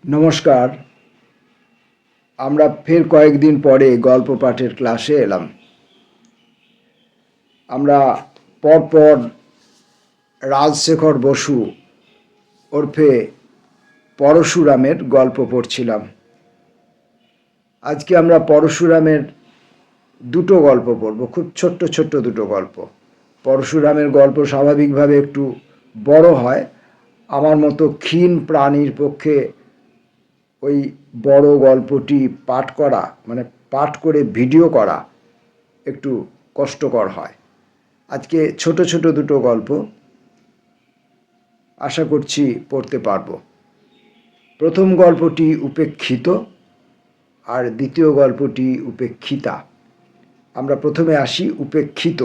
নমস্কার। আমরা ফের কয়েকদিন পরে গল্প পাঠের ক্লাসে এলাম। আমরা পরপর রাজশেখর বসু ওরফে পরশুরামের গল্প পড়ছিলাম। আজকে আমরা পরশুরামের দুটো গল্প পড়ব, খুব ছোট্ট ছোট্ট দুটো গল্প। পরশুরামের গল্প স্বাভাবিকভাবে একটু বড় হয়। আমার মতো ক্ষীণ প্রাণীর পক্ষে ওই বড় গল্পটি পাঠ করা, মানে পাঠ করে ভিডিও করা একটু কষ্টকর হয়। আজকে ছোট ছোট দুটো গল্প আশা করছি পড়তে পারবো। প্রথম গল্পটি উপেক্ষিত আর দ্বিতীয় গল্পটি উপেক্ষিতা। আমরা প্রথমে আসি উপেক্ষিত।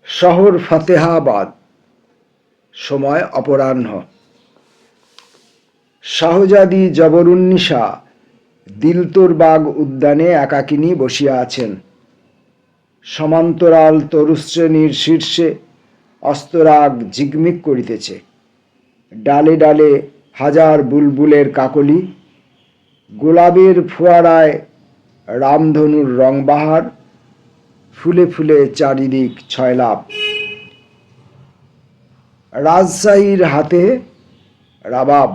শহর ফতেহাবাদ, সময় অপরাহ্ন। শাহজাদি জবরুন্নিসা দিলতোরবাগ উদ্যানে একাকিনী বসিয়া আছেন। সমান্তরাল তরুশ্রেণীর শীর্ষে অস্তরাগ ঝিকমিক করিতেছে। ডালে ডালে হাজার বুলবুলের কাকলি, গোলাপের ফোয়ারায় রামধনুর রংবাহার, ফুলে ফুলে চারিদিক ছয়লাভ। রাজশাহীর হাতে রাবাব,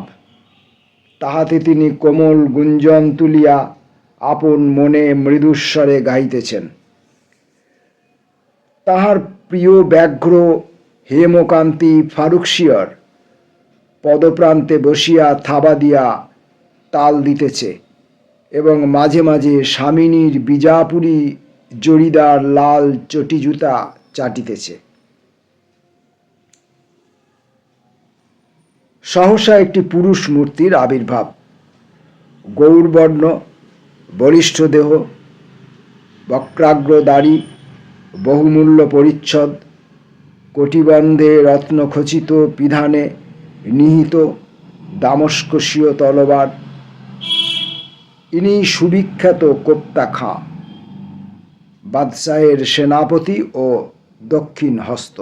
তাহাতে তিনি কোমল গুঞ্জন তুলিয়া আপন মনে মৃদুস্বরে গাইতেছেন। তাহার প্রিয় ব্যাঘ্র হেমকান্তি ফারুকশিয়র পদপ্রান্তে বসিয়া থাবা দিয়া তাল দিতেছে এবং মাঝে মাঝে স্বামিনীর বিজাপুরী জরিদার লাল চটি জুতা চাটিতেছে। সহসা একটি পুরুষ মূর্তির আবির্ভাব। গৌরবর্ণ, বলিষ্ঠ দেহ, বক্রাগ্র দাড়ি, বহুমূল্য পরিচ্ছদ, কটিবন্ধে রত্নখচিত পিধানে নিহিত দামস্কসীয় তলবার। ইনি সুবিখ্যাত কোপ্তা খাঁ, বাদশাহের সেনাপতি ও দক্ষিণ হস্ত।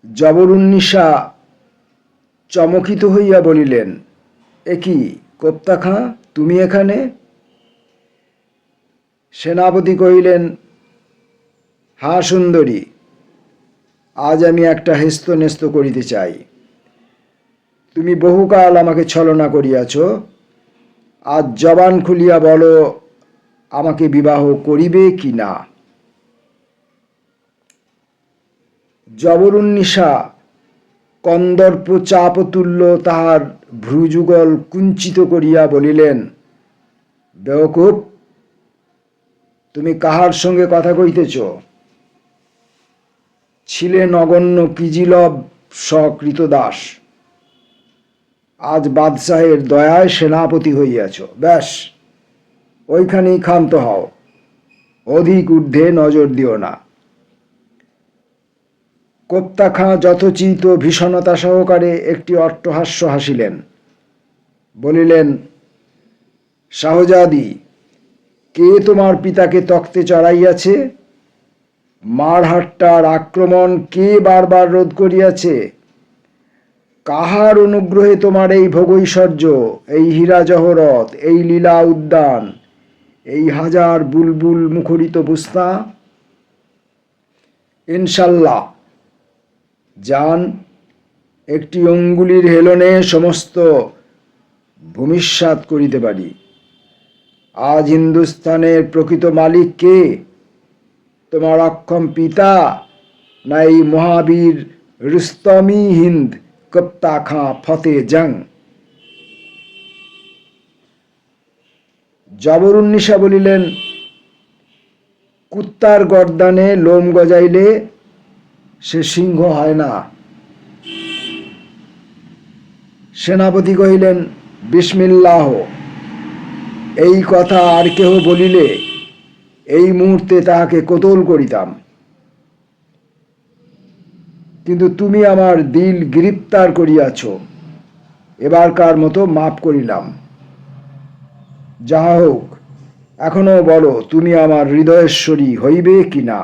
জবরুন্নিসা চমকিত হইয়া বলিলেন, এ কি কোপ্তা খাঁ, তুমি এখানে? সেনাপতি কহিলেন, হা সুন্দরী, আজ আমি একটা হেস্তনেস্ত করিতে চাই। তুমি বহুকাল আমাকে ছলনা করিয়াছ, আজ জবান খুলিয়া বলো আমাকে বিবাহ করিবে কি না। জবরুন্নিসা কন্দর্প চাপতুল্য তাহার ভ্রুযুগল কুঞ্চিত করিয়া বলিলেন, বেওকুফ, তুমি কাহার সঙ্গে কথা কইতেছ? ছিলে নগণ্য কিজিলব সকৃতদাস, আজ বাদশাহের দয়ায় সেনাপতি হইয়াছ। ব্যাস, ওইখানেই ক্ষান্ত হও, অধিক ঊর্ধ্বে নজর দিও না। কোপ্তা খাঁ যথোচিত ভীষণতা সহকারে একটি অট্টহাস্য হাসিলেন। বলিলেন, শাহজাদি, কে তোমার পিতাকে তক্তে চড়াইয়াছে? মারহাট্টার আক্রমণ কে বারবার রোধ করিয়াছে? কাহার অনুগ্রহে তোমার এই ভোগৈশ্বর্য, এই হীরা জহরত, এই লীলা উদ্যান, এই হাজার বুলবুল মুখরিত বুস্তা? ইনশাল্লাহ যান, একটি অঙ্গুলির হেলনে সমস্ত ভূমিস্বাদ করিতে পারি। আজ হিন্দুস্থানের প্রকৃত মালিক কে? তোমার অক্ষম পিতা, না এই মহাবীর রুস্তমি হিন্দ কোপ্তা খাঁ ফতে জং? জবরুন্নিসা বলিলেন, কুত্তার গর্দানে লোম গজাইলে সে সিংহ হয় না। সেনাপতি কহিলেন, বিসমিল্লাহ, এই কথা আর কেহ বলিলে এই মুহূর্তে তাহাকে কতল করিতাম, কিন্তু তুমি আমার দিল গ্রেপ্তার করিয়াছ, এবারকার মতো মাপ করিলাম। যাহা হোক, এখনো বলো তুমি আমার হৃদয়েশ্বরী হইবে কি না।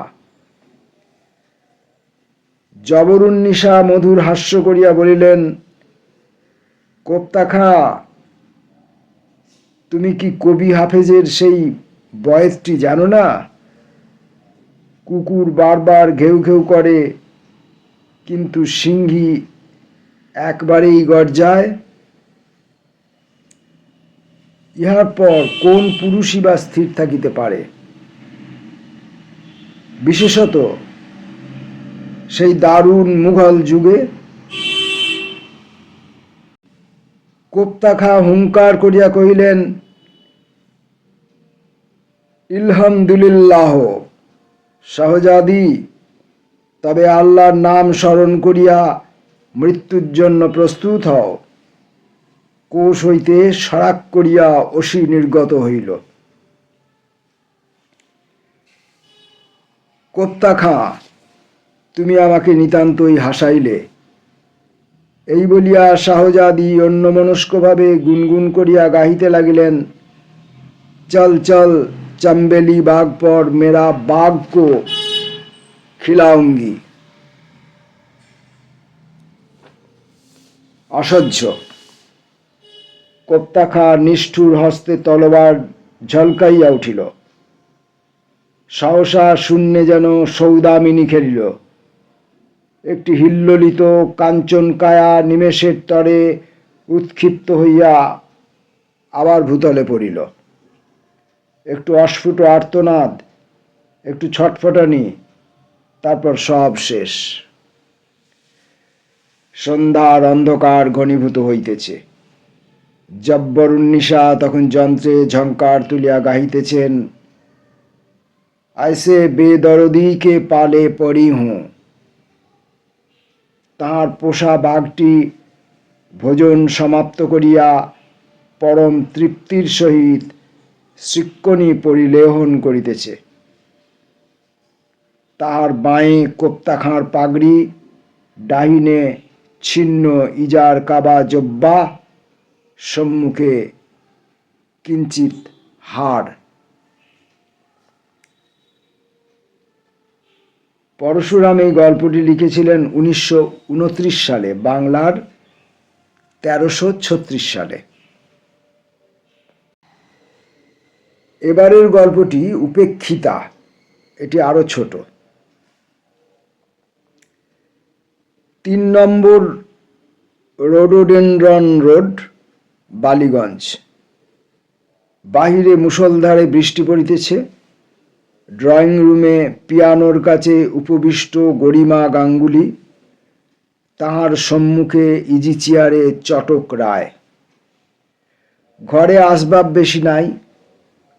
জবরুন্নিসা মধুর হাস্য করিয়া বলিলেন, কোপ্তা খা, তুমি কি কবি হাফেজের সেই বয়েসটি জানো না? কুকুর বারবার ঘেউ ঘেউ করে, কিন্তু সিংহী একবারেই গর্জায়। ইহার পর কোন পুরুষই বা স্থির থাকিতে পারে, বিশেষত সেই দারুণ মুঘল যুগে? কোপ্তা খা হুঙ্কার করিয়া কহিলেন, ইলহামদুলিল্লাহ শাহজাদি, তবে আল্লাহর নাম স্মরণ করিয়া মৃত্যুর জন্য প্রস্তুত হও। কোষ হইতে সরাক করিয়া অসি নির্গত হইল। কোপ্তা খা, তুমি আমাকে নিতান্তই হাসাইলে। এই বলিয়া শাহজাদি অন্যমনস্কভাবে গুনগুন করিয়া গাহিতে লাগিলেন, চল চল চম্বেলি বাঘ পর মেরা বাঘ কো খিলাউঙ্গি। অসহ্য! কোপ্তা খা নিষ্ঠুর হস্তে তলবার ঝলকাইয়া উঠিল। সহসা শূন্যে যেন সৌদামিনী খেলিল। একটি হিল্লোলিত কাঞ্চনকায়া নিমেষের তরে উৎক্ষিপ্ত হইয়া আবার ভূতলে পড়িল। একটু অস্ফুট আর্তনাদ, একটু ছটফটানি, তারপর সব শেষ। সন্ধ্যার অন্ধকার ঘনীভূত হইতেছে। জব্বরুন্নিসা তখন যন্ত্রে ঝঙ্কার তুলিয়া গাহিতেছেন, ऐसे বেদরদি কে পালে পড়ি হুঁ। তাঁর পোষা বাঘটি ভোজন সমাপ্ত করিয়া পরম তৃপ্তির সহিত শৃক্কণী পরিলেহন করিতেছে। তাহার বাঁয়ে কোপ্তা খাঁর পাগড়ি, ডাহিনে ছিন্ন ইজার কাবা জব্বা, সম্মুখে কিঞ্চিত হাড়। পরশুরাম এই গল্পটি লিখেছিলেন 1929 সালে, বাংলার 1336 সালে। এবারের গল্পটি উপেক্ষিতা, এটি আরো ছোট। 3 নম্বর রোডোডেনড্রন রোড, বালিগঞ্জ। বাহিরে মুষলধারে বৃষ্টি পড়িতেছে। ড্রয়িং রুমে পিয়ানোর কাছে উপবিষ্ট গরিমা গাঙ্গুলি, তাহার সম্মুখে ইজি চেয়ারে চটক রায়। ঘরে আসবাব বেশি নাই,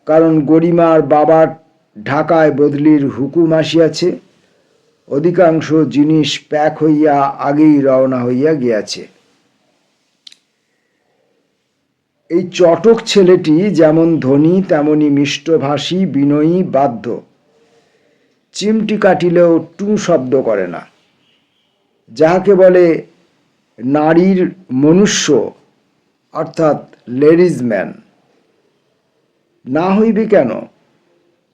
কারণ গরিমার বাবার ঢাকায় বদলির হুকুম আসিয়াছে। অধিকাংশ জিনিস প্যাক হইয়া আগেই রওনা হইয়া গিয়াছে। এই চটক ছেলেটি যেমন ধনী তেমনি মিষ্টভাষী, বিনয়ী, বাধ্য। চিমটি কাটিলেও টু শব্দ করে না। যাহাকে বলে নারীর মনুষ্য, অর্থাৎ লেডিজ ম্যান। না হইবে কেন?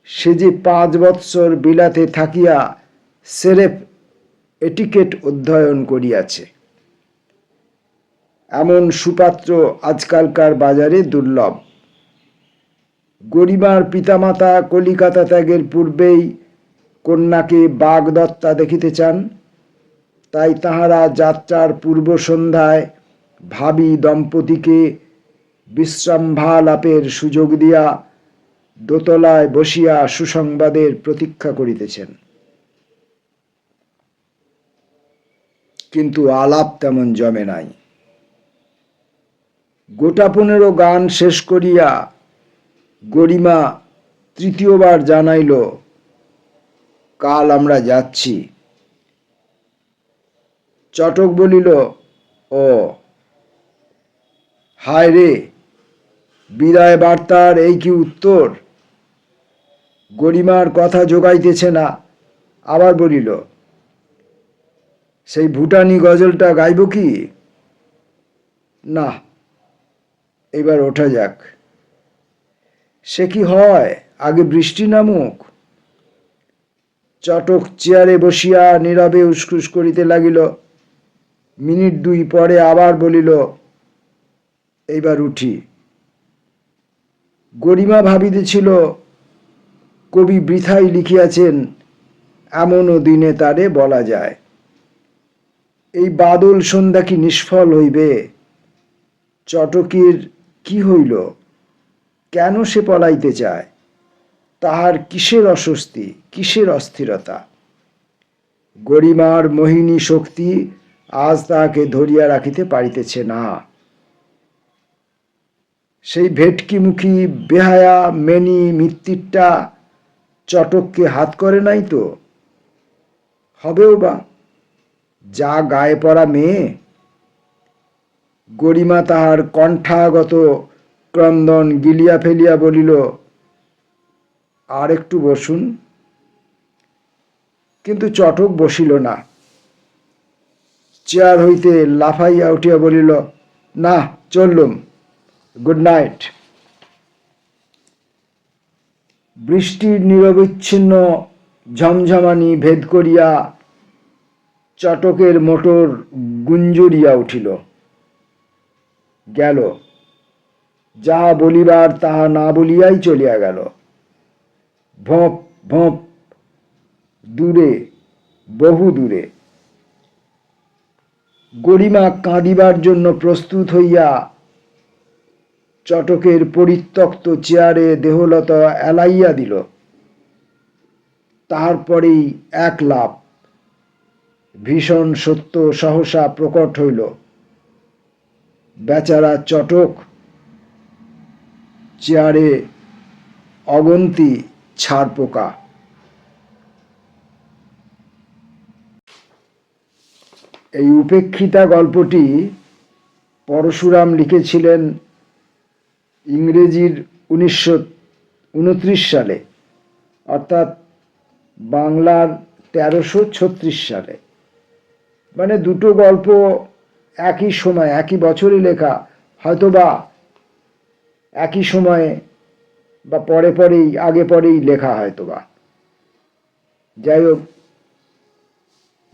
সে যে 5 বৎসর বিলাতে থাকিয়া সেরেফ এটিকেট অধ্যয়ন করিয়াছে। এমন সুপাত্র আজকালকার বাজারে দুর্লভ। গরিমার পিতামাতা কলিকাতা ত্যাগের পূর্বেই কন্যাকে বাগদত্তা দেখিতে চান। তাই তাহারা যাত্রার পূর্ব সন্ধ্যায় ভাবী দম্পতিকে বিশ্রামভালাপের সুযোগ দিয়া দোতলায় বসিয়া সুসংবাদের প্রতীক্ষা করিতেছেন। কিন্তু আলাপ তেমন জমে নাই। গোটা 15 গান শেষ করিয়া গরিমা তৃতীয়বার জানাইল, কাল আমরা যাচ্ছি। চটক বলিল, ও হায় রে, বিদায় বার্তার এই কি উত্তর? গরিমার কথা জোগাইতেছে না। আবার বলিল, সেই ভুটানি গজলটা গাইব কি? না, এবার ওঠা যাক। সে কি হয়, আগে বৃষ্টি নামুক। চটক চেয়ারে বসিয়া নীরবে উসখুস করিতে লাগিল। মিনিট দুই পরে আবার বলিল, এইবার উঠি। গরিমা ভাবিতেছিল, কবি বৃথাই লিখিয়াছেন, এমনও দিনে তারে বলা যায়। এই বাদল সন্ধ্যা কি নিষ্ফল হইবে? চটকের কি হইল? কেন সে পলাইতে চায়? তাহার কিসের অস্বস্তি, কিসের অস্থিরতা? গরিমার মোহিনী শক্তি আজ তাহাকে ধরিয়া রাখিতে পারিতেছে না। সেই ভেটকিমুখী বেহায়া মেনি মিত্তিরটা চটককে হাত করে নাই তো? হবেও বা, যা গায়ে পড়া মেয়ে। গরিমা তাহার কণ্ঠাগত ক্রন্দন গিলিয়া ফেলিয়া বলিল, আর একটু বসুন। কিন্তু চটক বসিল না। চেয়ার হইতে লাফাইয়া উঠিয়া বলিল, না, চললুম, গুড নাইট। বৃষ্টির নিরবিচ্ছিন্ন ঝমঝমানি ভেদ করিয়া চটকের মোটর গুঞ্জরিয়া উঠিল। গেল। যাহা বলিবার তাহা না বলিয়াই চলিয়া গেল। ভোঁপ ভোঁপ, দূরে, বহু দূরে। গরিমা কাঁদিবার জন্য প্রস্তুত হইয়া চটকের পরিত্যক্ত চেয়ারে দেহলতা এলাইয়া দিল। তাহার পরেই এক লাফ ভীষণ সত্য সহসা প্রকট হইল। বেচারা চটক চেয়ারে অগন্তি ছাড় পোকা। এই উপেক্ষিতা গল্পটি পরশুরাম লিখেছিলেন ইংরেজির 1929 সালে, অর্থাৎ বাংলার 1336 সালে। মানে দুটো গল্প একই সময়, একই বছরই লেখা, হয়তোবা একই সময়ে বা পরে পরেই, আগে পরেই লেখা হয়তোবা। যাই হোক,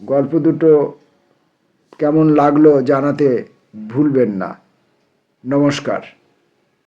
গল্প দুটো কেমন লাগলো জানাতে ভুলবেন না। নমস্কার।